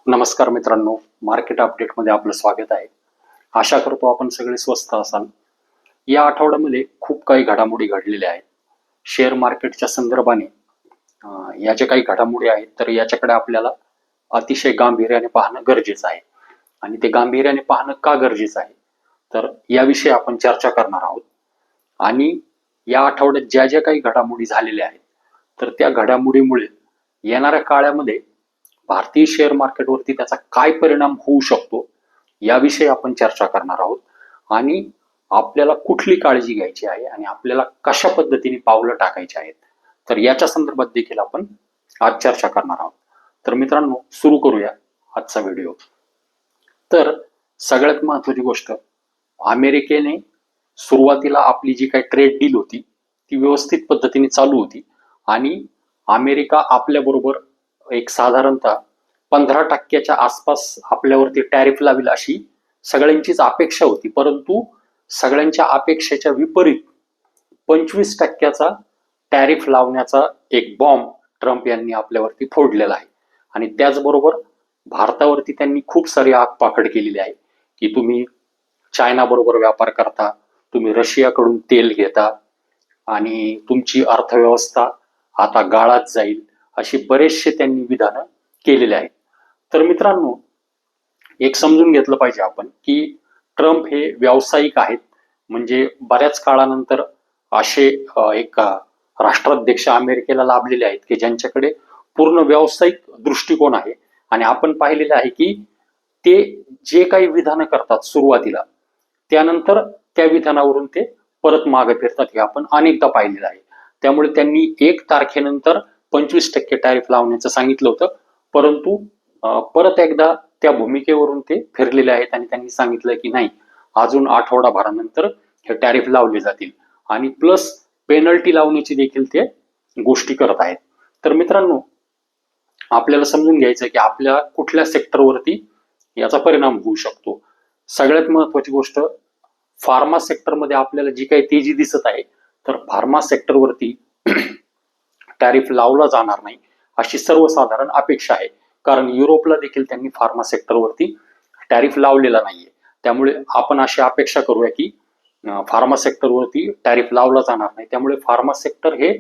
नमस्कार मित्रांनो, मार्केट अपडेटमध्ये आपलं स्वागत आहे. आशा करतो आपण सगळे स्वस्त असाल. या आठवड्यामध्ये खूप काही घडामोडी घडलेल्या आहेत. शेअर मार्केटच्या संदर्भाने या ज्या काही घडामोडी आहेत तर याच्याकडे आपल्याला अतिशय गांभीर्याने पाहणं गरजेचं आहे. आणि ते गांभीर्याने पाहणं का गरजेचं आहे तर याविषयी आपण चर्चा करणार आहोत. आणि या आठवड्यात ज्या ज्या काही घडामोडी झालेल्या आहेत तर त्या घडामोडीमुळे येणाऱ्या काळामध्ये भारतीय शेअर मार्केटवरती त्याचा काय परिणाम होऊ शकतो याविषयी आपण चर्चा करणार आहोत. आणि आपल्याला कुठली काळजी घ्यायची आहे आणि आपल्याला कशा पद्धतीने पावलं टाकायची आहेत तर याच्या संदर्भात देखील आपण आज चर्चा करणार आहोत. तर मित्रांनो, सुरू करूया आजचा व्हिडिओ. तर सगळ्यात महत्वाची गोष्ट, अमेरिकेने सुरुवातीला आपली जी काही ट्रेड डील होती ती व्यवस्थित पद्धतीने चालू होती आणि अमेरिका आपल्याबरोबर एक साधारणतः 15% आसपास आपल्यावरती टॅरिफ लावेल अशी सगळ्यांचीच अपेक्षा होती. परंतु सगळ्यांच्या अपेक्षेच्या विपरीत 25% टॅरिफ लावण्याचा एक बॉम्ब ट्रम्प यांनी आपल्यावरती फोडलेला आहे. आणि त्याचबरोबर भारतावरती त्यांनी खूप सारी आगपाखड केलेली आहे की तुम्ही चायना बरोबर व्यापार करता, तुम्ही रशियाकडून तेल घेता आणि तुमची अर्थव्यवस्था आता गाळात जाईल, अशी बरेचसे त्यांनी विधानं केलेले आहेत. तर मित्रांनो, एक समजून घेतलं पाहिजे आपण की ट्रम्प हे व्यावसायिक आहेत. म्हणजे बऱ्याच काळानंतर असे एक राष्ट्राध्यक्ष अमेरिकेला लाभलेले आहेत की ज्यांच्याकडे पूर्ण व्यावसायिक दृष्टिकोन आहे. आणि आपण पाहिलेलं आहे की ते जे काही विधानं करतात सुरुवातीला, त्यानंतर त्या विधानावरून ते परत मागे फिरतात हे आपण अनेकदा पाहिलेलं आहे. त्यामुळे त्यांनी 1 तारखेनंतर 25% टॅरिफ लावण्याचं सांगितलं होतं, परंतु परत एकदा त्या भूमिकेवरून ते फिरलेले आहेत आणि त्यांनी सांगितलं की नाही, अजून आठवडाभरानंतर हे टॅरिफ लावले जातील आणि प्लस पेनल्टी लावण्याची देखील ते गोष्टी करत आहेत. तर मित्रांनो, आपल्याला समजून घ्यायचं की आपल्या कुठल्या सेक्टरवरती याचा परिणाम होऊ शकतो. सगळ्यात महत्वाची गोष्ट, फार्मा सेक्टरमध्ये आपल्याला जी काही तेजी दिसत आहे तर फार्मा सेक्टरवरती टॅरिफ लावला जाणार नाही अशी सर्वसाधारण अपेक्षा आहे. कारण युरोपला देखील त्यांनी फार्मा सेक्टरवरती टॅरिफ लावलेला नाहीये. त्यामुळे आपण अशी अपेक्षा करूया की फार्मा सेक्टरवरती टॅरिफ लावला जाणार नाही. त्यामुळे फार्मा सेक्टर हे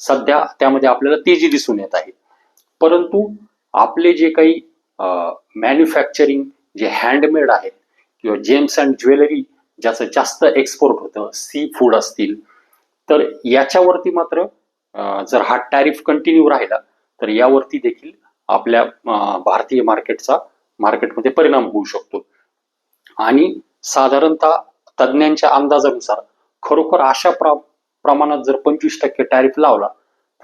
सध्या त्यामध्ये आपल्याला तेजी दिसून येत आहे. परंतु आपले जे काही मॅन्युफॅक्चरिंग जे हँडमेड आहेत किंवा जेम्स अँड ज्वेलरी ज्याचं जास्त एक्सपोर्ट होतं, सी फूड असतील, तर याच्यावरती मात्र जर हा टॅरिफ कंटिन्यू राहिला तर यावरती देखील आपल्या भारतीय मार्केटमध्ये परिणाम होऊ शकतो. आणि साधारणतः तज्ज्ञांच्या अंदाजानुसार खरोखर अशा प्रमाणात जर 25% टॅरिफ लावला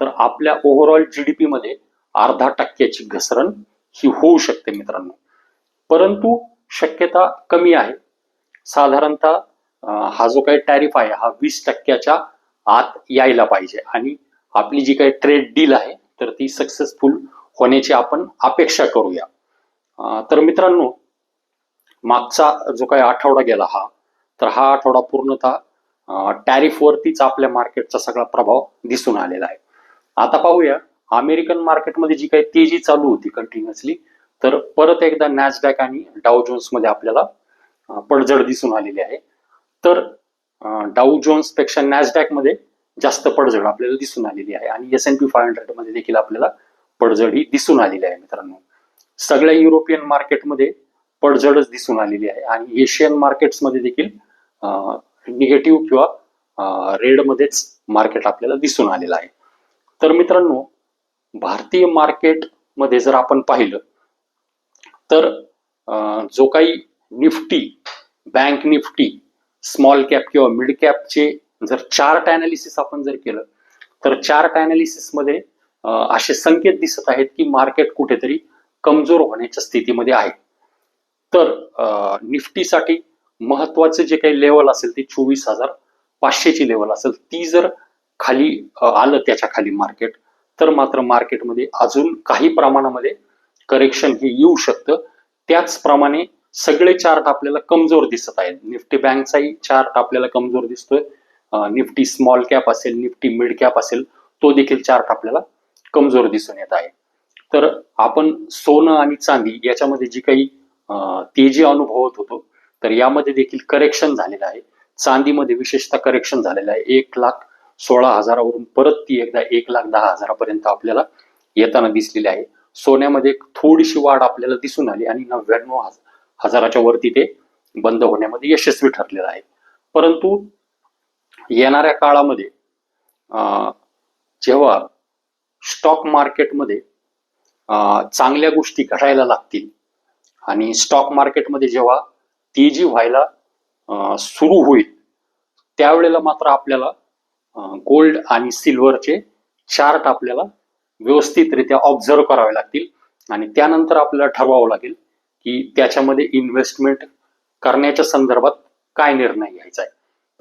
तर आपल्या ओव्हरऑल जीडीपी मध्ये 0.5% घसरण ही होऊ शकते मित्रांनो. परंतु शक्यता कमी आहे. साधारणतः हा जो काही टॅरिफ आहे हा 20% आत यायला पाहिजे आणि आपली जी काही ट्रेड डील आहे तर ती सक्सेसफुल होण्याची आपण अपेक्षा करूया. तर मित्रांनो, मागचा जो काही आठवडा गेला तर हा आठवडा पूर्णतः टॅरिफवरतीच आपल्या मार्केटचा सगळा प्रभाव दिसून आलेला आहे. आता पाहूया अमेरिकन मार्केटमध्ये जी काही तेजी चालू होती कंटिन्युअसली, तर परत एकदा नॅसडॅक आणि डाव जोन्स मध्ये आपल्याला पडझड दिसून आलेली आहे. तर डाव जोन्स पेक्षा नॅसडॅक मध्ये जास्त पडझड आपल्याला दिसून आलेली आहे आणि S&P 500 मध्ये देखील आपल्याला पडझड ही दिसून आलेली आहे मित्रांनो. सगळ्या युरोपियन मार्केटमध्ये पडझडच दिसून आलेली आहे आणि एशियन मार्केट्समध्ये देखील निगेटिव्ह किंवा रेड मध्येच मार्केट आपल्याला दिसून आलेलं आहे. तर मित्रांनो, भारतीय मार्केटमध्ये जर आपण पाहिलं तर जो काही Nifty, bank Nifty, small cap किंवा मिड कॅपचे जर चार्ट अनालिसिस आपण जर केलं तर चार्ट अनालिसिस मध्ये असे संकेत दिसत आहेत की मार्केट कुठेतरी कमजोर होण्याच्या स्थितीमध्ये आहे. तर निफ्टीसाठी महत्वाचे जे काही लेवल असेल ते 24,500 ची लेवल असेल, ती जर खाली आलं त्याच्या खाली मार्केट तर मात्र मार्केटमध्ये अजून काही प्रमाणामध्ये करेक्शन हे येऊ शकतं. त्याचप्रमाणे सगळे चार्ट आपल्याला कमजोर दिसत आहेत. निफ्टी बँकचाही चार्ट आपल्याला कमजोर दिसतोय. निफ्टी स्मॉल कॅप असेल, निफ्टी मिड कॅप असेल, तो देखील चार्ट आपल्याला कमजोर दिसून येत आहे. तर आपण सोनं आणि चांदी याच्यामध्ये जी काही तेजी अनुभवत होतो, तर यामध्ये देखील करेक्शन झालेलं आहे. चांदीमध्ये विशेषतः करेक्शन झालेलं आहे. 1,16,000वरून परत ती एकदा 1,10,000पर्यंत आपल्याला येताना दिसलेली आहे. सोन्यामध्ये थोडीशी वाढ आपल्याला दिसून आली आणि 99,000च्या वरती ते बंद होण्यामध्ये यशस्वी ठरलेलं आहे. परंतु येणाऱ्या काळामध्ये जेव्हा स्टॉक मार्केटमध्ये चांगल्या गोष्टी घडायला लागतील आणि स्टॉक मार्केटमध्ये जेव्हा तेजी व्हायला सुरू होईल, त्यावेळेला मात्र आपल्याला गोल्ड आणि सिल्वरचे चार्ट आपल्याला व्यवस्थितरित्या ऑब्झर्व करावे लागतील आणि त्यानंतर आपल्याला ठरवावं लागेल की त्याच्यामध्ये इन्व्हेस्टमेंट करण्याच्या संदर्भात काय निर्णय घ्यायचा आहे.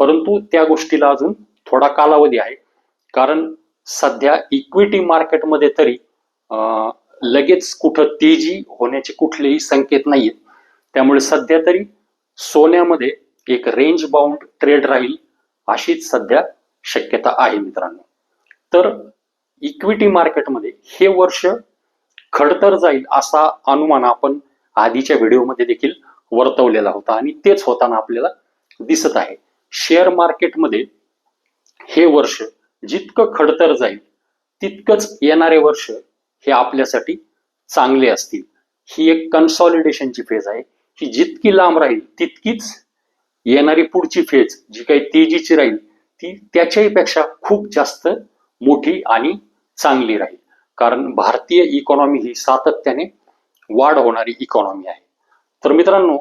परंतु त्या गोष्टीला अजून थोडा कालावधी आहे, कारण सध्या इक्विटी मार्केटमध्ये तरी लगेच कुठं तेजी होण्याचे कुठलेही संकेत नाहीयेत. त्यामुळे सध्या तरी सोन्यामध्ये एक रेंज बाउंड ट्रेड राहील अशीच सध्या शक्यता आहे मित्रांनो. तर इक्विटी मार्केटमध्ये हे वर्ष खडतर जाईल असा अनुमान आपण आधीच्या व्हिडिओमध्ये देखील वर्तवलेला होता आणि तेच होताना आपल्याला दिसत आहे. शेअर मार्केटमध्ये हे वर्ष जितकं खडतर जाईल तितकंच येणारे वर्ष हे आपल्यासाठी चांगले असतील. ही एक कन्सॉलिडेशनची फेज आहे. ही जितकी लांब राहील तितकीच येणारी पुढची फेज जी काही तेजीची राहील ती त्याच्याही पेक्षा खूप जास्त मोठी आणि चांगली राहील, कारण भारतीय इकॉनॉमी ही सातत्याने वाढ होणारी इकॉनॉमी आहे. तर मित्रांनो,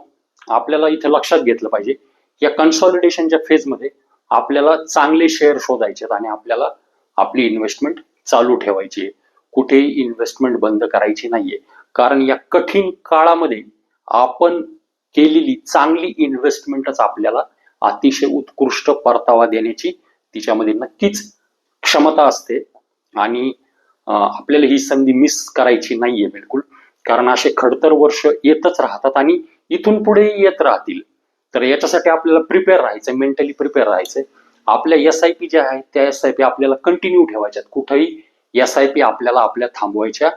आपल्याला इथे लक्षात घेतलं पाहिजे, या कन्सॉलिडेशनच्या फेजमध्ये आपल्याला चांगले शेअर शोधायचे आणि आपल्याला आपली इन्व्हेस्टमेंट चालू ठेवायची आहे. कुठेही इन्व्हेस्टमेंट बंद करायची नाहीये, कारण या कठीण काळामध्ये आपण केलेली चांगली इन्व्हेस्टमेंटच आपल्याला अतिशय उत्कृष्ट परतावा देण्याची तिच्यामध्ये नक्कीच क्षमता असते आणि आपल्याला ही संधी मिस करायची नाहीये बिलकुल, कारण असे खडतर वर्ष येतच राहतात आणि इथून पुढे येत राहतील. तर याच्यासाठी आपल्याला प्रिपेअर राहायचं, मेंटली प्रिपेअर राहायचंय. आपल्या SIP ज्या आहेत त्या SIP आपल्याला कंटिन्यू ठेवायच्यात. कुठेही SIP आपल्याला आपल्या थांबवायच्या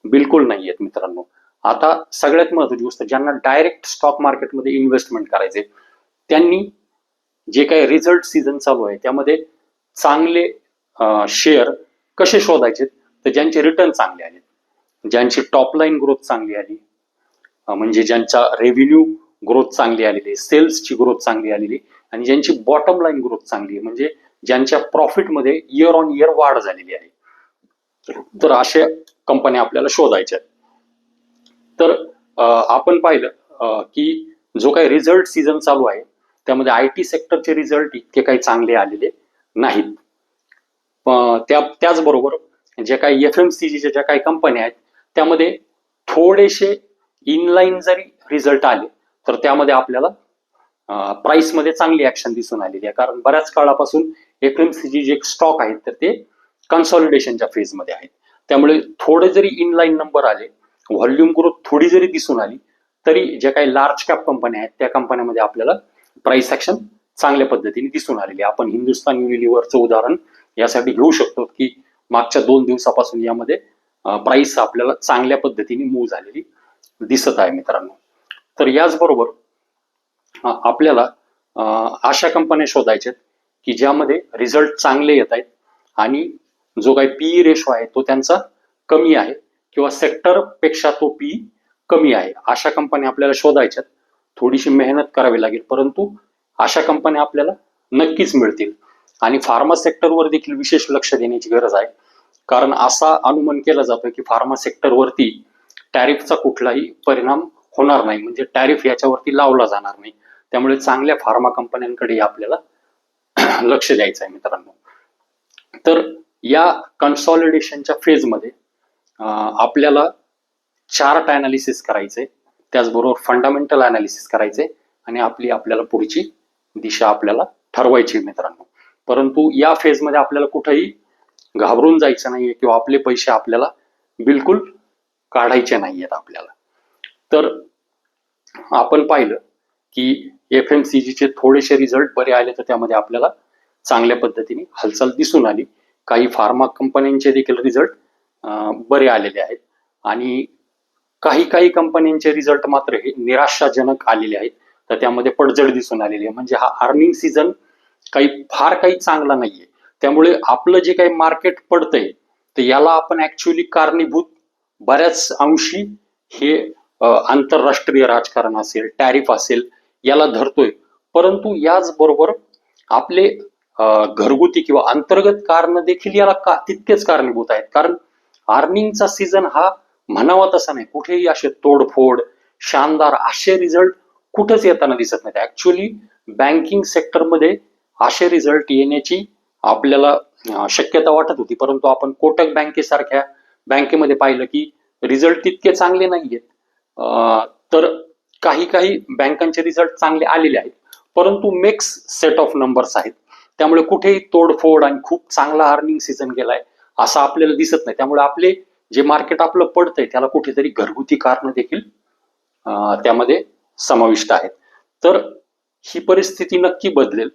बिलकुल नाहीयेत मित्रांनो. आता सगळ्यात महत्त्वाची गोष्ट, ज्यांना डायरेक्ट स्टॉक मार्केटमध्ये इन्व्हेस्टमेंट करायचे त्यांनी जे काही रिझल्ट सीझन चालू आहे त्यामध्ये चांगले शेअर कसे शोधायचे, तर ज्यांचे रिटर्न चांगले आले, ज्यांची टॉप लाईन ग्रोथ चांगली आली, म्हणजे ज्यांचा रेव्हेन्यू ग्रोथ चांगली आलेली, सेल्सची ग्रोथ चांगली आलेली आणि ज्यांची बॉटम लाईन ग्रोथ चांगली आहे, म्हणजे ज्यांच्या प्रॉफिटमध्ये इयर ऑन इयर वाढ झालेली आहे, तर अशा कंपन्या आपल्याला शोधायच्या. तर आपण पाहिलं की जो काही रिझल्ट सीझन चालू आहे त्यामध्ये IT सेक्टरचे रिझल्ट इतके काही चांगले आलेले नाहीत. त्याचबरोबर जे काही FMCGच्या ज्या काही कंपन्या आहेत त्यामध्ये थोडेसे इनलाईन जरी रिझल्ट आले तर त्यामध्ये आपल्याला प्राइसमध्ये चांगली ऍक्शन दिसून आलेली आहे, कारण बऱ्याच काळापासून FMCG जे स्टॉक आहेत तर ते कन्सॉलिडेशनच्या फेजमध्ये आहेत. त्यामुळे थोडे जरी इनलाईन नंबर आले, व्हॉल्यूम ग्रोथ थोडी जरी दिसून आली, तरी ज्या काही लार्ज कॅप कंपन्या आहेत त्या कंपन्यामध्ये आपल्याला प्राइस ऍक्शन चांगल्या पद्धतीने दिसून आलेली आहे. आपण हिंदुस्तान युनिलिव्हरचं उदाहरण यासाठी घेऊ शकतो की मागच्या 2 दिवसापासून यामध्ये प्राइस आपल्याला चांगल्या पद्धतीने मूव्ह झालेली दिसत आहे मित्रांनो. तर याचबरोबर आपल्याला अशा कंपन्या शोधायच्या की ज्यामध्ये रिझल्ट चांगले येत आहेत आणि जो काही PE रेशो आहे तो त्यांचा कमी आहे किंवा सेक्टर पेक्षा तो PE कमी आहे, अशा कंपन्या आपल्याला शोधायच्यात. थोडीशी मेहनत करावी लागेल, परंतु अशा कंपन्या आपल्याला नक्कीच मिळतील. आणि फार्मा सेक्टरवर देखील विशेष लक्ष देण्याची गरज आहे, कारण असा अनुमान केला जातो की फार्मा सेक्टरवरती टॅरिफचा कुठलाही परिणाम होणार नाही, म्हणजे टॅरिफ याच्यावरती लावला जाणार नाही. त्यामुळे चांगल्या फार्मा कंपन्यांकडे आपल्याला लक्ष द्यायचं आहे मित्रांनो. तर या कन्सॉलिडेशनच्या फेजमध्ये आपल्याला चार्ट अनालिसिस करायचे, त्याचबरोबर फंडामेंटल अनालिसिस करायचे आणि आपल्याला पुढची दिशा आपल्याला ठरवायची मित्रांनो. परंतु या फेजमध्ये आपल्याला कुठेही घाबरून जायचं नाहीये किंवा आपले पैसे आपल्याला बिलकुल काढायचे नाहीयेत आपल्याला. तर आपण पाहिलं की FMCGचे थोडेसे रिझल्ट बरे आले तर त्यामध्ये आपल्याला चांगल्या पद्धतीने हालचाल दिसून आली. काही फार्मा कंपन्यांचे देखील रिझल्ट बरे आलेले आहेत आणि काही काही कंपन्यांचे रिझल्ट मात्र हे निराशाजनक आलेले आहेत. तर त्यामध्ये पडझड दिसून आलेली आहे. म्हणजे हा अर्निंग सीझन फार काही चांगला नाहीये. त्यामुळे आपलं जे काही मार्केट पडतंय तर याला आपण ऍक्च्युअली कारणीभूत बऱ्याच अंशी हे आंतरराष्ट्रीय राजकारण असेल, टॅरिफ असेल, याला धरतोय. परंतु याचबरोबर आपले घरगुती किंवा अंतर्गत कारण देखील याला तितकेच कारणीभूत आहेत. कारण अर्निंगचा सीझन हा म्हणावा तसा नाही. कुठेही असे तोडफोड, शानदार असे रिझल्ट कुठंच येताना दिसत नाहीत. ऍक्च्युअली बँकिंग सेक्टरमध्ये असे रिझल्ट येण्याची आपल्याला शक्यता वाटत होती, परंतु आपण कोटक बँकेसारख्या बँकेमध्ये पाहिलं की रिझल्ट तितके चांगले नाहीयेत. तर काही काही बँकांचे रिझल्ट चांगले आलेले आहेत, परंतु मिक्स सेट ऑफ नंबर्स आहेत. त्यामुळे कुठेही तोडफोड आणि खूप चांगला अर्निंग सीझन गेलाय असं आपल्याला दिसत नाही. त्यामुळे आपले जे मार्केट आपलं पडतंय त्याला कुठेतरी घरगुती कारण देखील त्यामध्ये समाविष्ट आहेत. तर ही परिस्थिती नक्की बदलेल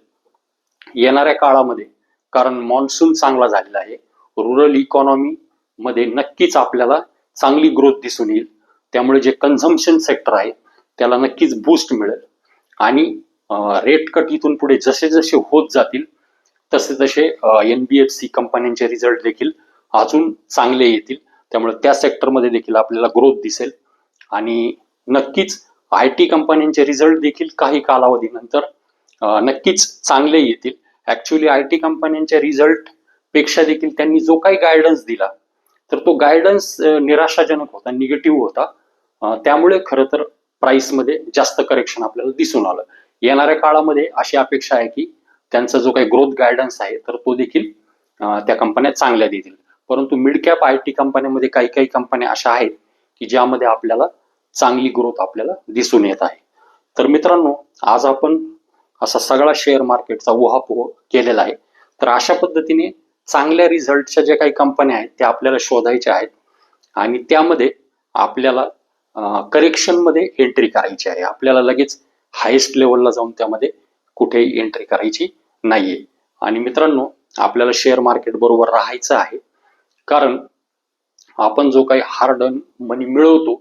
येणाऱ्या काळामध्ये, कारण मॉन्सून चांगला झालेला आहे. रुरल इकॉनॉमी मध्ये नक्कीच आपल्याला चांगली ग्रोथ दिसून येईल. त्यामुळे जे कन्झम्पशन सेक्टर आहे त्याला नक्कीच बूस्ट मिळेल आणि रेट कट इथून पुढे जसे जसे होत जातील तसे तसे NBFC कंपन्यांचे रिझल्ट देखील अजून चांगले येतील. त्यामुळे त्या सेक्टरमध्ये देखील आपल्याला ग्रोथ दिसेल आणि नक्कीच IT कंपन्यांचे रिझल्ट देखील काही कालावधीनंतर नक्कीच चांगले येतील. ऍक्च्युअली IT कंपन्यांच्या रिझल्ट पेक्षा देखील त्यांनी जो काही गायडन्स दिला तर तो गायडन्स निराशाजनक होता, निगेटिव्ह होता. त्यामुळे खरं तर प्राइसमध्ये जास्त करेक्शन आपल्याला दिसून आलं. येणाऱ्या काळामध्ये अशी अपेक्षा आहे की त्यांचा जो काही ग्रोथ गायडन्स आहे तर तो देखील त्या कंपन्या चांगल्या देतील. परंतु मिड कॅप IT कंपन्यांमध्ये काही काही कंपन्या अशा आहेत की ज्यामध्ये आपल्याला चांगली ग्रोथ आपल्याला दिसून येत आहे. तर मित्रांनो, आज आपण असा सगळा शेअर मार्केटचा उहापोह केलेला आहे. तर अशा पद्धतीने चांगल्या रिझल्टच्या ज्या काही कंपन्या आहेत त्या आपल्याला शोधायच्या आहेत आणि त्यामध्ये आपल्याला करेक्शन मध्ये एंट्री करायची आहे. आपल्याला लगेच हायेस्ट लेवलला जाऊन त्यामध्ये कुठेही एंट्री करायची नाहीये. आणि मित्रांनो, आपल्याला शेअर मार्केट बरोबर राहायचं आहे, कारण आपण जो काही हार्ड अर्न मनी मिळवतो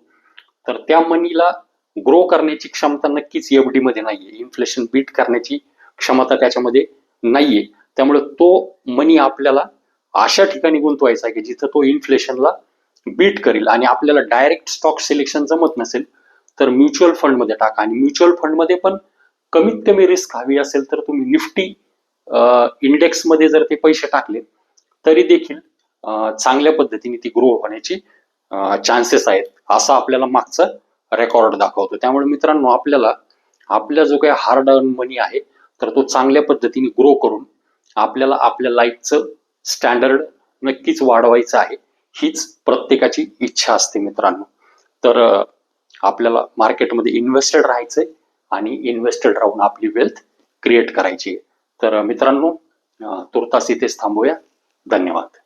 तर त्या मनीला ग्रो करण्याची क्षमता नक्कीच FD मध्ये नाहीये. इन्फ्लेशन बीट करण्याची क्षमता त्याच्यामध्ये नाहीये. त्यामुळे तो मनी आपल्याला अशा ठिकाणी गुंतवायचा आहे की जिथं तो इन्फ्लेशनला बीट करेल. आणि आपल्याला डायरेक्ट स्टॉक सिलेक्शन जमत नसेल तर म्युच्युअल फंडमध्ये टाका. आणि म्युच्युअल फंडमध्ये पण कमीत कमी रिस्क हवी असेल तर तुम्ही निफ्टी इंडेक्समध्ये जर ते पैसे टाकले तरी देखील चांगल्या पद्धतीने ती ग्रो होण्याची चान्सेस आहेत, असं आपल्याला मागचा रेकॉर्ड दाखवतो. त्यामुळे मित्रांनो, आपल्याला आपला जो काही हार्ड अर्न मनी आहे तर तो चांगल्या पद्धतीने ग्रो करून आपल्याला आपल्या लाईफचं स्टँडर्ड नक्कीच वाढवायचं आहे. हीच प्रत्येकाची इच्छा असते मित्रांनो. तर आपल्याला मार्केटमध्ये इन्व्हेस्टेड राहायचंय आणि इन्व्हेस्टेड राहून आपली वेल्थ क्रिएट करायची आहे. तर मित्रांनो, तुर्तास इथेच थांबूया. धन्यवाद.